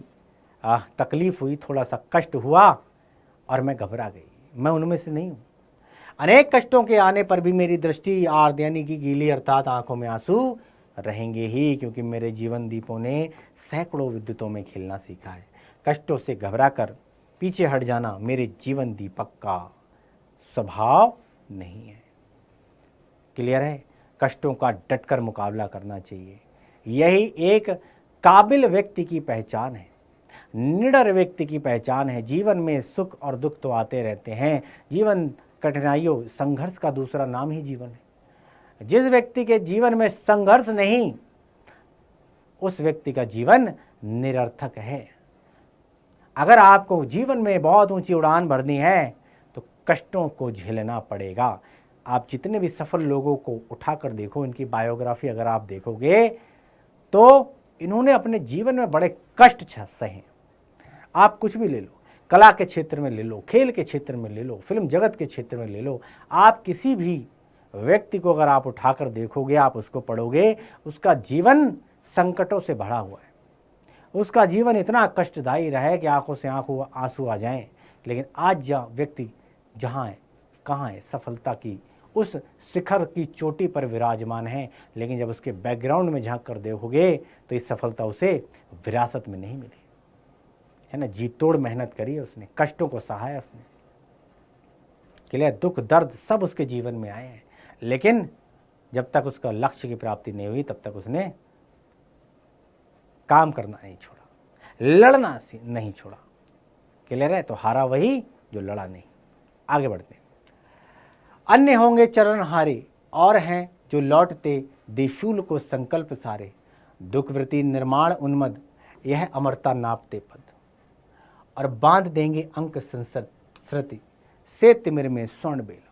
तकलीफ हुई, थोड़ा सा कष्ट हुआ और मैं घबरा गई, मैं उनमें से नहीं हूँ। अनेक कष्टों के आने पर भी मेरी दृष्टि आर्द्र यानी कि गीली अर्थात आंखों में आंसू रहेंगे ही, क्योंकि मेरे जीवन दीपों ने सैकड़ों विद्युतों में खेलना सीखा है। कष्टों से घबरा कर पीछे हट जाना मेरे जीवन दीपक का स्वभाव नहीं है। क्लियर है? कष्टों का डटकर मुकाबला करना चाहिए, यही एक काबिल व्यक्ति की पहचान है, निडर व्यक्ति की पहचान है। जीवन में सुख और दुख तो आते रहते हैं, जीवन कठिनाइयों संघर्ष का दूसरा नाम ही जीवन है। जिस व्यक्ति के जीवन में संघर्ष नहीं, उस व्यक्ति का जीवन निरर्थक है। अगर आपको जीवन में बहुत ऊंची उड़ान भरनी है तो कष्टों को झेलना पड़ेगा। आप जितने भी सफल लोगों को उठाकर देखो, इनकी बायोग्राफी अगर आप देखोगे तो इन्होंने अपने जीवन में बड़े कष्ट सहे। आप कुछ भी ले लो, कला के क्षेत्र में ले लो, खेल के क्षेत्र में ले लो, फिल्म जगत के क्षेत्र में ले लो, आप किसी भी व्यक्ति को अगर आप उठाकर देखोगे, आप उसको पढ़ोगे, उसका जीवन संकटों से भरा हुआ है, उसका जीवन इतना कष्टदायी रहा है कि आंखों से आंसू आ जाएं। लेकिन आज व्यक्ति जहाँ है, कहाँ है, सफलता की उस शिखर की चोटी पर विराजमान है, लेकिन जब उसके बैकग्राउंड में झांक कर देखोगे तो इस सफलता उसे विरासत में नहीं मिली, है ना। जी तोड़ मेहनत करी है उसने, कष्टों को सहा है उसने, क्लियर। दुख दर्द सब उसके जीवन में आए हैं, लेकिन जब तक उसका लक्ष्य की प्राप्ति नहीं हुई तब तक उसने काम करना नहीं छोड़ा, लड़ना नहीं छोड़ा, क्लियर है। तो हारा वही जो लड़ा नहीं। आगे बढ़ते हैं। अन्य होंगे चरणहारे और हैं जो लौटते देशूल को संकल्प सारे, दुख वृत्ति निर्माण उन्मद यह अमरता नापते पद, और बांध देंगे अंक संस्कृति से तिमिर में स्वर्ण बेला।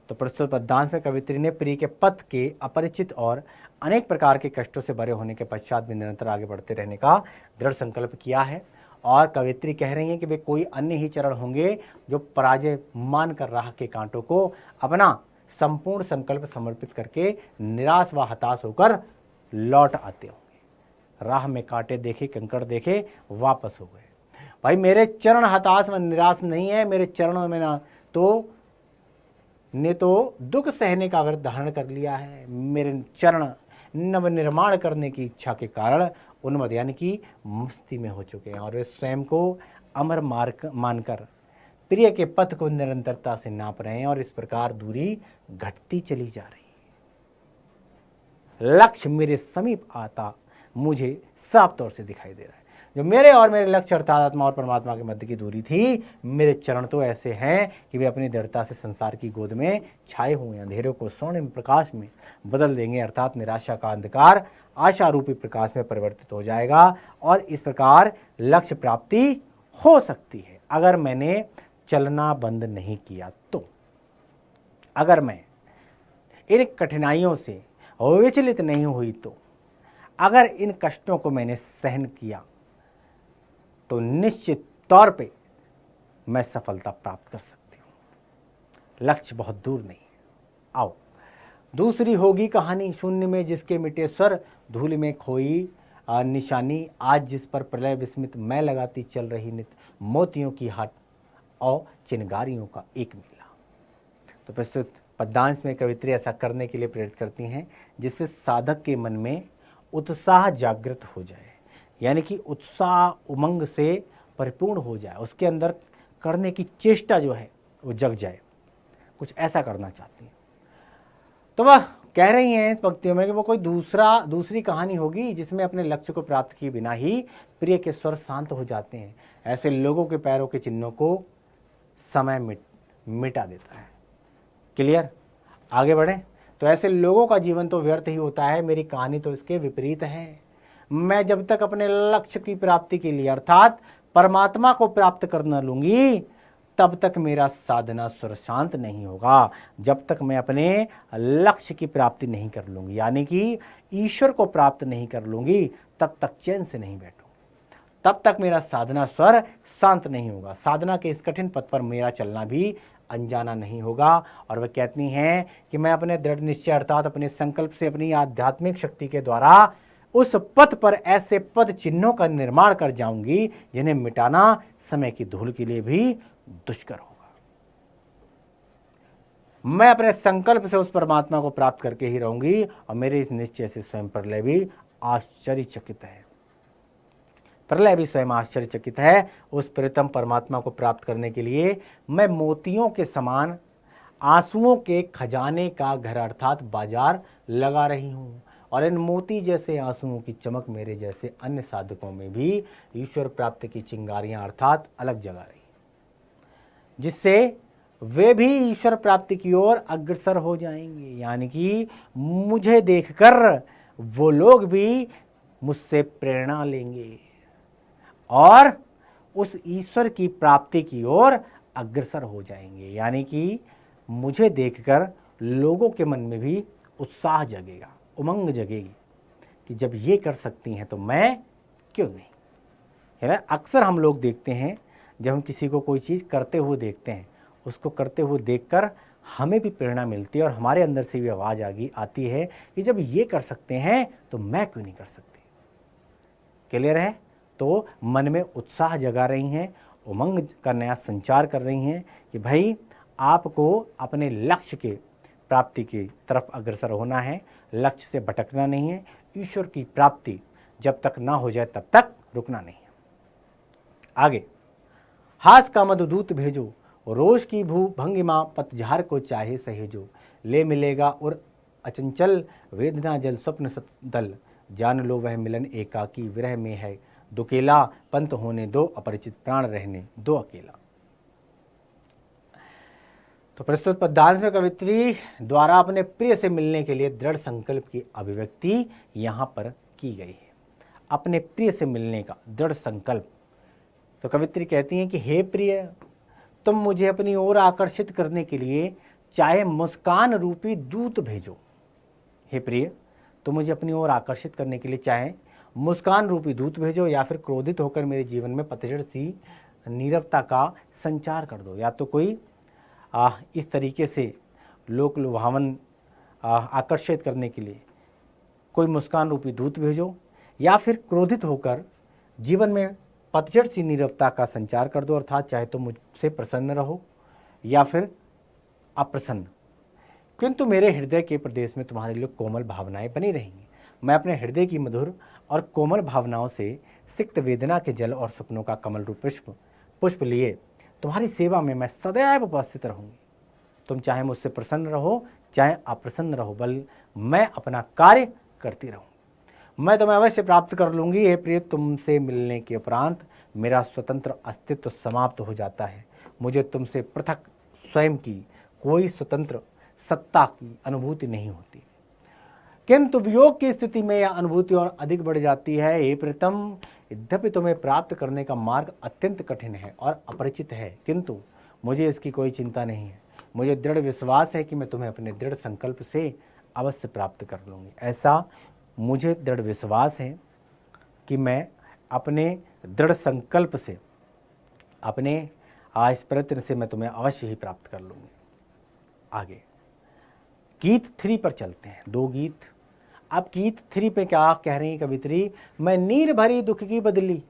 तो प्रस्तुत पद्यांश में कवित्री ने प्रिय के पथ के अपरिचित और अनेक प्रकार के कष्टों से भरे होने के पश्चात भी निरंतर आगे बढ़ते रहने का दृढ़ संकल्प किया है। और कवित्री कह रही हैं कि वे कोई अन्य ही चरण होंगे जो पराजय मानकर राह के कांटों को अपना संपूर्ण संकल्प समर्पित करके निराश व हताश होकर लौट आते होंगे। राह में कांटे देखे, कंकड़ देखे, वापस हो गए। भाई मेरे चरण हताश व निराश नहीं है, मेरे चरणों में ने तो दुख सहने का व्रत धारण कर लिया है। मेरे चरण नवनिर्माण करने की इच्छा के कारण उन्मद यानी कि मस्ती में हो चुके हैं, और वे स्वयं को अमर मार्ग मानकर प्रिय के पथ को निरंतरता से नाप रहे हैं, और इस प्रकार दूरी घटती चली जा रही है। लक्ष्य मेरे समीप आता मुझे साफ तौर से दिखाई दे रहा है। जो मेरे और मेरे लक्ष्य अर्थात आत्मा और परमात्मा के मध्य की दूरी थी, मेरे चरण तो ऐसे हैं कि वे अपनी दृढ़ता से संसार की गोद में छाए हुए अंधेरों को स्वर्णिम प्रकाश में बदल देंगे, अर्थात निराशा का अंधकार आशा रूपी प्रकाश में परिवर्तित हो जाएगा। और इस प्रकार लक्ष्य प्राप्ति हो सकती है अगर मैंने चलना बंद नहीं किया तो। अगर मैं इन कठिनाइयों से विचलित नहीं हुई तो, अगर इन कष्टों को मैंने सहन किया तो निश्चित तौर पे मैं सफलता प्राप्त कर सकती हूँ। लक्ष्य बहुत दूर नहीं है। आओ दूसरी होगी कहानी शून्य में जिसके मिटे स्वर, धूल में खोई निशानी, आज जिस पर प्रलय विस्मित मैं लगाती चल रही नित, मोतियों की हाट और चिनगारियों का एक मेला। तो प्रस्तुत पद्यांश में कवित्री ऐसा करने के लिए प्रेरित करती हैं जिससे साधक के मन में उत्साह जागृत हो जाए, यानी कि उत्साह उमंग से परिपूर्ण हो जाए, उसके अंदर करने की चेष्टा जो है वो जग जाए, कुछ ऐसा करना चाहती हैं। तो वह कह रही हैं इस पंक्तियों में कि वो कोई दूसरी कहानी होगी जिसमें अपने लक्ष्य को प्राप्त किए बिना ही प्रिय के स्वर शांत हो जाते हैं। ऐसे लोगों के पैरों के चिन्हों को समय मिटा देता है। क्लियर? आगे बढ़ें। तो ऐसे लोगों का जीवन तो व्यर्थ ही होता है। मेरी कहानी तो इसके विपरीत है। मैं जब तक अपने लक्ष्य की प्राप्ति के लिए अर्थात परमात्मा को प्राप्त कर न लूंगी तब तक मेरा साधना स्वर शांत नहीं होगा। जब तक मैं अपने लक्ष्य की प्राप्ति नहीं कर लूंगी, यानी कि ईश्वर को प्राप्त नहीं कर लूंगी, तब तक चैन से नहीं बैठूंगी, तब तक मेरा साधना स्वर शांत नहीं होगा। साधना के इस कठिन पथ पर मेरा चलना भी अनजाना नहीं होगा। और वह कहती हैं कि मैं अपने दृढ़ निश्चय अर्थात अपने संकल्प से अपनी आध्यात्मिक शक्ति के द्वारा उस पथ पर ऐसे पद चिन्हों का निर्माण कर जाऊंगी जिन्हें मिटाना समय की धूल के लिए भी दुष्कर होगा। मैं अपने संकल्प से उस परमात्मा को प्राप्त करके ही रहूंगी, और मेरे इस निश्चय से स्वयं प्रलय भी आश्चर्यचकित है। प्रलय भी स्वयं आश्चर्यचकित है। उस प्रियतम परमात्मा को प्राप्त करने के लिए मैं मोतियों के समान आंसुओं के खजाने का घर अर्थात बाजार लगा रही हूँ, और इन मोती जैसे आंसुओं की चमक मेरे जैसे अन्य साधकों में भी ईश्वर प्राप्ति की चिंगारियां अर्थात अलग जगा रही, जिससे वे भी ईश्वर प्राप्ति की ओर अग्रसर हो जाएंगे। यानी कि मुझे देखकर वो लोग भी मुझसे प्रेरणा लेंगे और उस ईश्वर की प्राप्ति की ओर अग्रसर हो जाएंगे। यानी कि मुझे देखकर लोगों के मन में भी उत्साह जगेगा, उमंग जगेगी कि जब ये कर सकती हैं तो मैं क्यों नहीं, है ना। अक्सर हम लोग देखते हैं जब हम किसी को कोई चीज़ करते हुए देखते हैं, उसको करते हुए देखकर हमें भी प्रेरणा मिलती है और हमारे अंदर से भी आवाज़ आती है कि जब ये कर सकते हैं तो मैं क्यों नहीं कर सकती। क्लियर है? तो मन में उत्साह जगा रही हैं, उमंग का नया संचार कर रही हैं कि भाई आपको अपने लक्ष्य के प्राप्ति की तरफ अग्रसर होना है, लक्ष्य से भटकना नहीं है। ईश्वर की प्राप्ति जब तक ना हो जाए तब तक रुकना नहीं है। आगे, हास का मधुदूत भेजो, रोज की भू भंगिमा पतझार को चाहे सहेजो। ले मिलेगा और अचंचल वेदना जल स्वप्न सतदल, जान लो वह मिलन एकाकी विरह में है दुकेला। पंत होने दो अपरिचित प्राण रहने दो अकेला। तो प्रस्तुत पद्यांश में कवित्री द्वारा अपने प्रिय से मिलने के लिए दृढ़ संकल्प की अभिव्यक्ति यहाँ पर की गई है। अपने प्रिय से मिलने का दृढ़ संकल्प। तो कवित्री कहती हैं कि हे प्रिय, तुम मुझे अपनी ओर आकर्षित करने के लिए चाहे मुस्कान रूपी दूत भेजो। हे प्रिय, तुम मुझे अपनी ओर आकर्षित करने के लिए चाहे मुस्कान रूपी दूत भेजो, या फिर क्रोधित होकर मेरे जीवन में पतझड़ सी नीरवता का संचार कर दो। या तो कोई इस तरीके से लोक लुभावन आकर्षित करने के लिए कोई मुस्कान रूपी दूत भेजो, या फिर क्रोधित होकर जीवन में पतझड़ सी नीरवता का संचार कर दो। अर्थात चाहे तो मुझसे प्रसन्न रहो या फिर अप्रसन्न, किंतु मेरे हृदय के प्रदेश में तुम्हारे लिए कोमल भावनाएं बनी रहेंगी। मैं अपने हृदय की मधुर और कोमल भावनाओं से सिक्त वेदना के जल और सपनों का कमल रूप पुष्प लिए तुम्हारी सेवा में मैं सदैव उपस्थित रहूंगी। तुम चाहे मुझसे प्रसन्न रहो चाहे अप्रसन्न रहो, बल मैं अपना कार्य करती रहूँ। मैं तुम्हें अवश्य प्राप्त कर लूँगी। हे प्रिय, तुमसे मिलने के उपरांत मेरा स्वतंत्र अस्तित्व समाप्त हो जाता है। मुझे तुमसे पृथक स्वयं की कोई स्वतंत्र सत्ता की अनुभूति नहीं होती, किंतु वियोग की स्थिति में यह अनुभूति और अधिक बढ़ जाती है। हे प्रीतम, यद्यपि तुम्हें प्राप्त करने का मार्ग अत्यंत कठिन है और अपरिचित है, किंतु मुझे इसकी कोई चिंता नहीं है। मुझे दृढ़ विश्वास है कि मैं तुम्हें अपने दृढ़ संकल्प से अवश्य प्राप्त कर लूँगी। ऐसा मुझे दृढ़ विश्वास है कि मैं अपने दृढ़ संकल्प से, अपने इस प्रयत्न से मैं तुम्हें अवश्य ही प्राप्त कर लूँगी। आगे गीत 3 पर चलते हैं। 2 गीत। अब गीत 3 पे क्या कह रही है कवित्री? मैं नीर भरी दुख की बदली,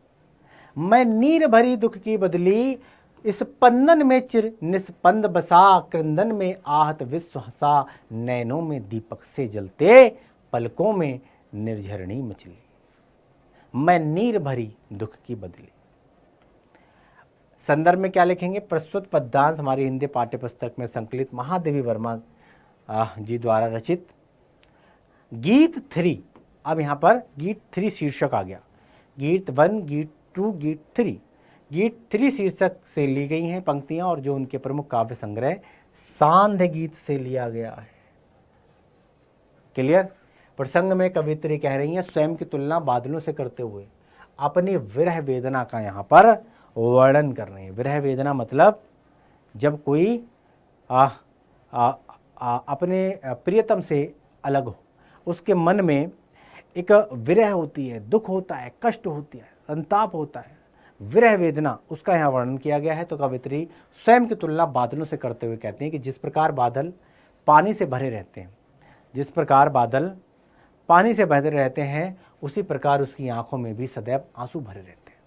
मैं नीर भरी दुख की बदली, इस पंदन में चिर निस्पंद बसा, क्रंदन में आहत विश्व हंसा, नैनों में दीपक से जलते, पलकों में निर्झरणी मचली। मैं नीर भरी दुख की बदली। संदर्भ में क्या लिखेंगे? प्रस्तुत पद्यांश हमारी हिंदी पाठ्य पुस्तक में संकलित महादेवी वर्मा जी द्वारा रचित गीत 3। अब यहाँ पर गीत 3 शीर्षक आ गया। गीत 1, गीत 2, गीत 3। गीत 3 शीर्षक से ली गई हैं पंक्तियां और जो उनके प्रमुख काव्य संग्रह सांध्य गीत से लिया गया है। क्लियर? प्रसंग में कवित्री कह रही हैं स्वयं की तुलना बादलों से करते हुए अपनी विरह वेदना का यहाँ पर वर्णन कर रहे हैं। विरह वेदना मतलब जब कोई अपने प्रियतम से अलग हो, उसके मन में एक विरह होती है, दुख होता है, कष्ट होती है, संताप होता है, विरह वेदना, उसका यहाँ वर्णन किया गया है। तो कवित्री स्वयं की तुलना बादलों से करते हुए कहते हैं कि जिस प्रकार बादल पानी से भरे रहते हैं, जिस प्रकार बादल पानी से भरे रहते हैं, उसी प्रकार उसकी आंखों में भी सदैव आंसू भरे रहते हैं।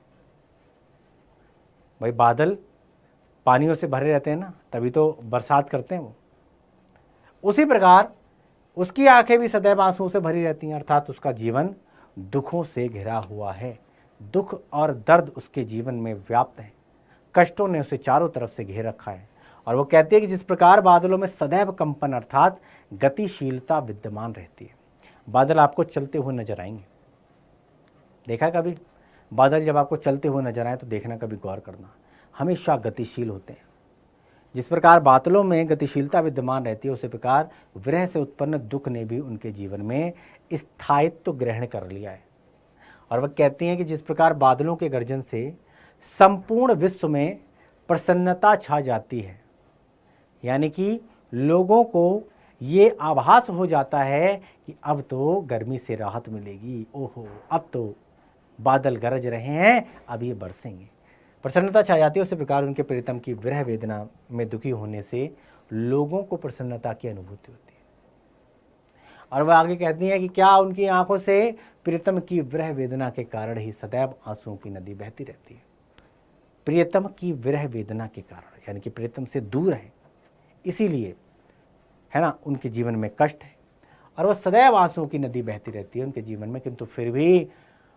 भाई बादल पानियों से भरे रहते हैं ना, तभी तो बरसात करते हैं वो। उसी प्रकार उसकी आंखें भी सदैव आंसुओं से भरी रहती हैं, अर्थात उसका जीवन दुखों से घिरा हुआ है। दुख और दर्द उसके जीवन में व्याप्त है, कष्टों ने उसे चारों तरफ से घेर रखा है। और वो कहते हैं कि जिस प्रकार बादलों में सदैव कंपन अर्थात गतिशीलता विद्यमान रहती है। बादल आपको चलते हुए नजर आएंगे, देखा कभी? बादल जब आपको चलते हुए नजर आए तो देखना, कभी गौर करना, हमेशा गतिशील होते हैं। जिस प्रकार बादलों में गतिशीलता विद्यमान रहती है, उसी प्रकार विरह से उत्पन्न दुख ने भी उनके जीवन में स्थायित्व ग्रहण कर लिया है। और वह कहती हैं कि जिस प्रकार बादलों के गर्जन से संपूर्ण विश्व में प्रसन्नता छा जाती है, यानी कि लोगों को ये आभास हो जाता है कि अब तो गर्मी से राहत मिलेगी, ओहो अब तो बादल गरज रहे हैं, अब ये बरसेंगे, प्रसन्नता छा जाती है। उसी प्रकार उनके प्रीतम की विरह वेदना में दुखी होने से लोगों को प्रसन्नता की अनुभूति होती है। और वह आगे कहती हैं कि क्या उनकी आंखों से प्रीतम की विरह वेदना के कारण ही सदैव आंसुओं की नदी बहती रहती है। प्रियतम की विरह वेदना के कारण, यानी कि प्रीतम से दूर है, इसीलिए है ना, उनके जीवन में कष्ट है और वह सदैव आंसुओं की नदी बहती रहती है उनके जीवन में, किंतु फिर भी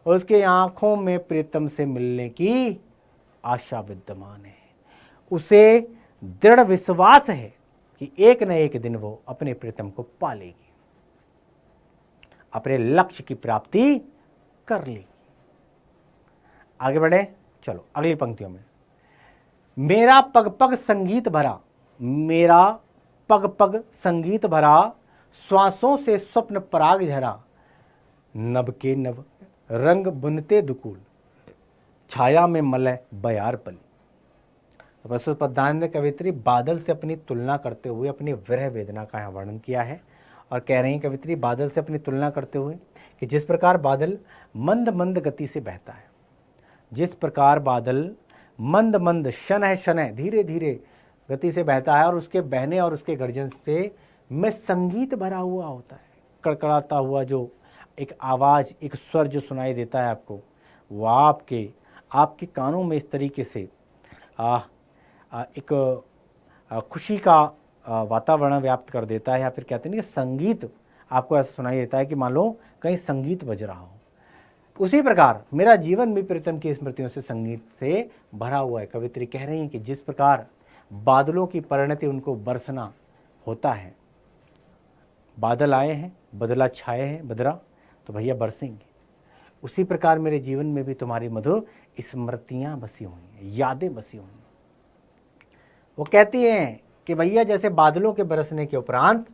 उसके आंखों में प्रीतम से मिलने की आशा विद्यमान है। उसे दृढ़ विश्वास है कि एक न एक दिन वो अपने प्रीतम को पा लेगी, अपने लक्ष्य की प्राप्ति कर लेगी। आगे बढ़े, चलो अगली पंक्तियों में। मेरा पग पग संगीत भरा, मेरा पग पग संगीत भरा, श्वासों से स्वप्न पराग झरा, नभ के नभ रंग बुनते दुकूल, छाया में मलय बयार पली। प्रस्तुत पद्यांश में कवित्री बादल से अपनी तुलना करते हुए अपनी विरह वेदना का यहाँ वर्णन किया है और कह रही हैं कवित्री बादल से अपनी तुलना करते हुए कि जिस प्रकार बादल मंद मंद गति से बहता है, जिस प्रकार बादल मंद मंद शनह शनह धीरे धीरे गति से बहता है और उसके बहने और उसके गर्जन से में संगीत भरा हुआ होता है, कड़कड़ाता हुआ जो एक आवाज़, एक स्वर जो सुनाई देता है आपको, वह आपके कानों में इस तरीके से एक खुशी का वातावरण व्याप्त कर देता है, या फिर कहते हैं कि संगीत आपको ऐसा सुनाई देता है कि मान लो कहीं संगीत बज रहा हो। उसी प्रकार मेरा जीवन भी प्रीतम की स्मृतियों से संगीत से भरा हुआ है। कवित्री कह रही हैं कि जिस प्रकार बादलों की परिणति उनको बरसना होता है, बादल आए हैं, बदला छाए हैं, बदरा तो भैया बरसेंगे, उसी प्रकार मेरे जीवन में भी तुम्हारी मधुर स्मृतियां बसी हुई हैं, यादें बसी हुई हैं। वो कहती हैं कि भैया जैसे बादलों के बरसने के उपरांत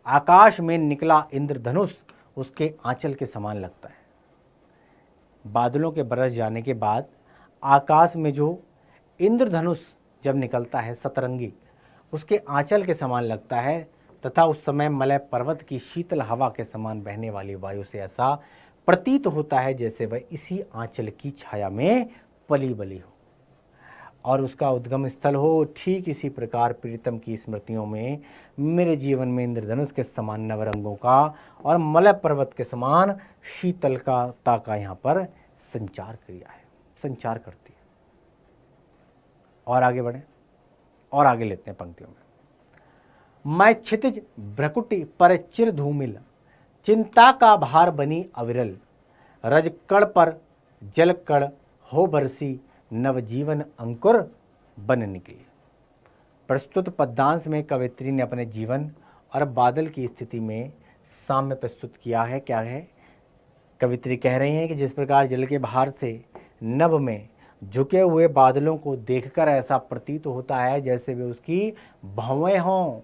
आकाश में निकला इंद्रधनुष उसके आंचल के समान लगता है। बादलों के बरस जाने के बाद आकाश में जो इंद्रधनुष जब निकलता है सतरंगी, उसके आंचल के समान लगता है, तथा उस समय मलय पर्वत की शीतल हवा के समान बहने वाली वायु से ऐसा प्रतीत होता है जैसे वह इसी आंचल की छाया में पली बली हो और उसका उद्गम स्थल हो। ठीक इसी प्रकार प्रीतम की स्मृतियों में मेरे जीवन में इंद्रधनुष के समान नवरंगों का और मलय पर्वत के समान शीतलता का यहाँ पर संचार करती है। और आगे बढ़े और आगे लेते हैं पंक्तियों में। मैं क्षितिज भ्रकुटी पर चिर धूमिल, चिंता का भार बनी अविरल, रजकण पर जलकण हो बरसी, नवजीवन अंकुर बन निकली। प्रस्तुत पद्यांश में कवित्री ने अपने जीवन और बादल की स्थिति में साम्य प्रस्तुत किया है। क्या है? कवित्री कह रही हैं कि जिस प्रकार जल के भार से नभ में झुके हुए बादलों को देखकर ऐसा प्रतीत होता है जैसे वे उसकी भवें हों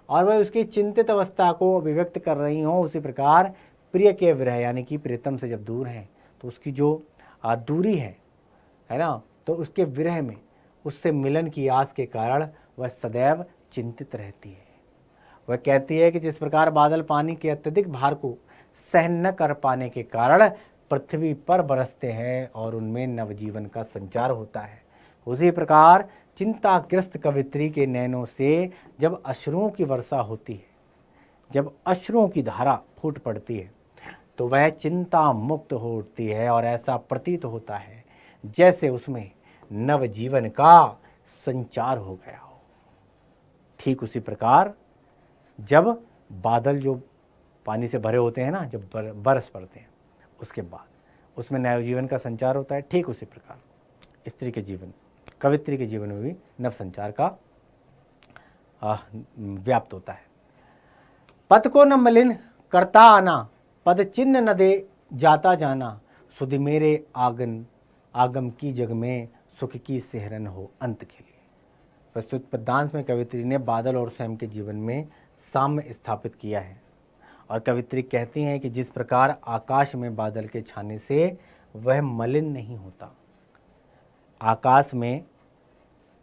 और वह उसकी चिंतित अवस्था को अभिव्यक्त कर रही हों, उसी प्रकार प्रिय के विरह यानी कि प्रीतम से जब दूर हैं तो उसकी जो दूरी है ना, तो उसके विरह में उससे मिलन की आस के कारण वह सदैव चिंतित रहती है। वह कहती है कि जिस प्रकार बादल पानी के अत्यधिक भार को सहन न कर पाने के कारण पृथ्वी पर बरसते हैं और उनमें नवजीवन का संचार होता है, उसी प्रकार चिंताग्रस्त कवित्री के नैनों से जब अश्रुओं की वर्षा होती है, जब अश्रुओं की धारा फूट पड़ती है, तो वह चिंता मुक्त हो उठती है और ऐसा प्रतीत होता है जैसे उसमें नवजीवन का संचार हो गया हो। ठीक उसी प्रकार जब बादल जो पानी से भरे होते हैं ना, जब बरस पड़ते हैं उसके बाद उसमें नवजीवन का संचार होता है, ठीक उसी प्रकार स्त्री के जीवन, कवित्री के जीवन में भी नव संचार का व्याप्त होता है। पद को न मलिन करता आना, पद चिन्ह न दे जाता जाना, सुधि मेरे आगम की जग में सुख की सेहरन हो अंत के लिए। प्रस्तुत पद्यांश में कवित्री ने बादल और स्वयं के जीवन में साम्य स्थापित किया है और कवित्री कहती हैं कि जिस प्रकार आकाश में बादल के छाने से वह मलिन नहीं होता, आकाश में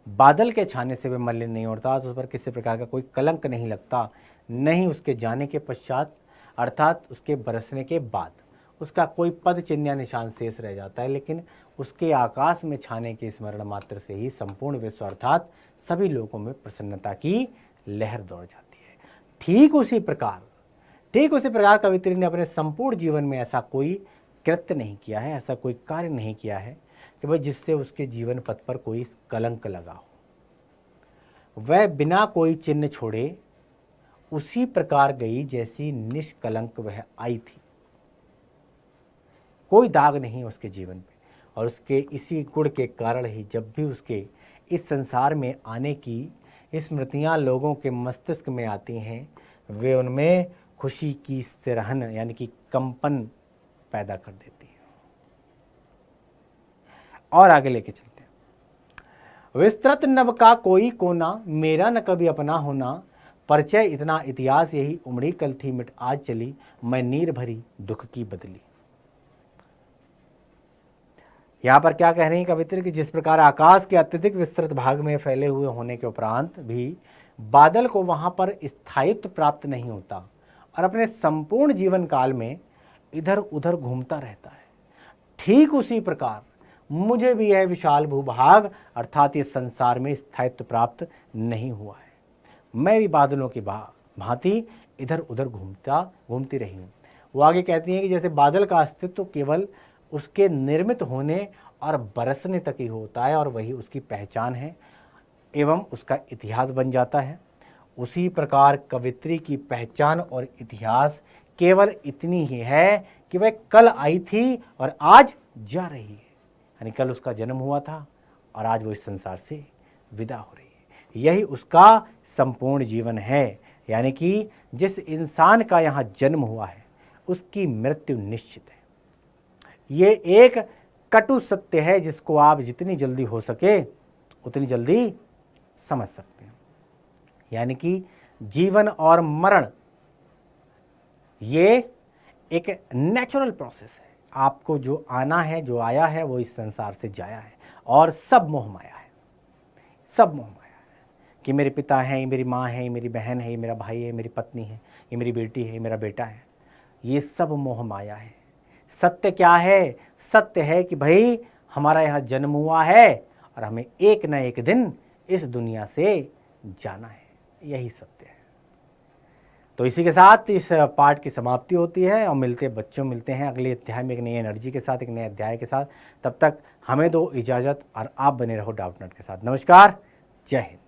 बादल के छाने से वह मलिन नहीं होता, तो उस पर किसी प्रकार का कोई कलंक नहीं लगता, नहीं उसके जाने के पश्चात अर्थात उसके बरसने के बाद उसका कोई पद चिन्ह या निशान शेष रह जाता है, लेकिन उसके आकाश में छाने के स्मरण मात्र से ही संपूर्ण विश्व अर्थात सभी लोगों में प्रसन्नता की लहर दौड़ जाती है। ठीक उसी प्रकार कवित्री ने अपने संपूर्ण जीवन में ऐसा कोई कृत्य नहीं किया है, ऐसा कोई कार्य नहीं किया है कि भाई जिससे उसके जीवन पथ पर कोई कलंक लगा हो। वह बिना कोई चिन्ह छोड़े उसी प्रकार गई जैसी निष्कलंक वह आई थी। कोई दाग नहीं उसके जीवन पे, और उसके इसी गुण के कारण ही जब भी उसके इस संसार में आने की स्मृतियाँ लोगों के मस्तिष्क में आती हैं, वे उनमें खुशी की सिरहन यानी कि कंपन पैदा कर देती हैं। और आगे लेके चलते हैं। विस्तृत नभ का कोई कोना, मेरा न कभी अपना होना, परिचय इतना इतिहास यही उमड़ी कल थी मिट आज चली, मैं नीर भरी दुख की बदली। यहाँ पर क्या कह रही हैं कवित्री कि जिस प्रकार आकाश के अत्यधिक विस्तृत भाग में फैले हुए होने के उपरांत भी बादल को वहाँ पर स्थायित्व प्राप्त नहीं होता और अपने संपूर्ण जीवन काल में इधर उधर घूमता रहता है, ठीक उसी प्रकार मुझे भी यह विशाल भूभाग अर्थात ये संसार में स्थायित्व प्राप्त नहीं हुआ है। मैं भी बादलों की भांति इधर उधर घूमती रही हूँ। वो आगे कहती हैं कि जैसे बादल का अस्तित्व केवल उसके निर्मित होने और बरसने तक ही होता है और वही उसकी पहचान है एवं उसका इतिहास बन जाता है, उसी प्रकार कवित्री की पहचान और इतिहास केवल इतनी ही है कि वह कल आई थी और आज जा रही है। यानी कल उसका जन्म हुआ था और आज वो इस संसार से विदा हो रही है। यही उसका संपूर्ण जीवन है। यानी कि जिस इंसान का यहाँ जन्म हुआ है उसकी मृत्यु निश्चित है। ये एक कटु सत्य है जिसको आप जितनी जल्दी हो सके उतनी जल्दी समझ सकते हैं। यानी कि जीवन और मरण ये एक नेचुरल प्रोसेस है। आपको जो आना है, जो आया है, वो इस संसार से जाया है और सब मोह माया है। सब मोह माया है कि मेरे पिता हैं, ये मेरी माँ है, ये मेरी बहन है, ये मेरा भाई है, मेरी पत्नी है, ये मेरी बेटी है, ये मेरा बेटा है। ये सब मोह माया है। सत्य क्या है? सत्य है कि भाई हमारा यहाँ जन्म हुआ है और हमें एक न एक दिन इस दुनिया से जाना है। यही सत्य है। तो इसी के साथ इस पाठ की समाप्ति होती है और मिलते हैं अगले अध्याय में एक नई एनर्जी के साथ, एक नए अध्याय के साथ। तब तक हमें दो इजाज़त और आप बने रहो डाउटनट के साथ। नमस्कार, जय हिंद।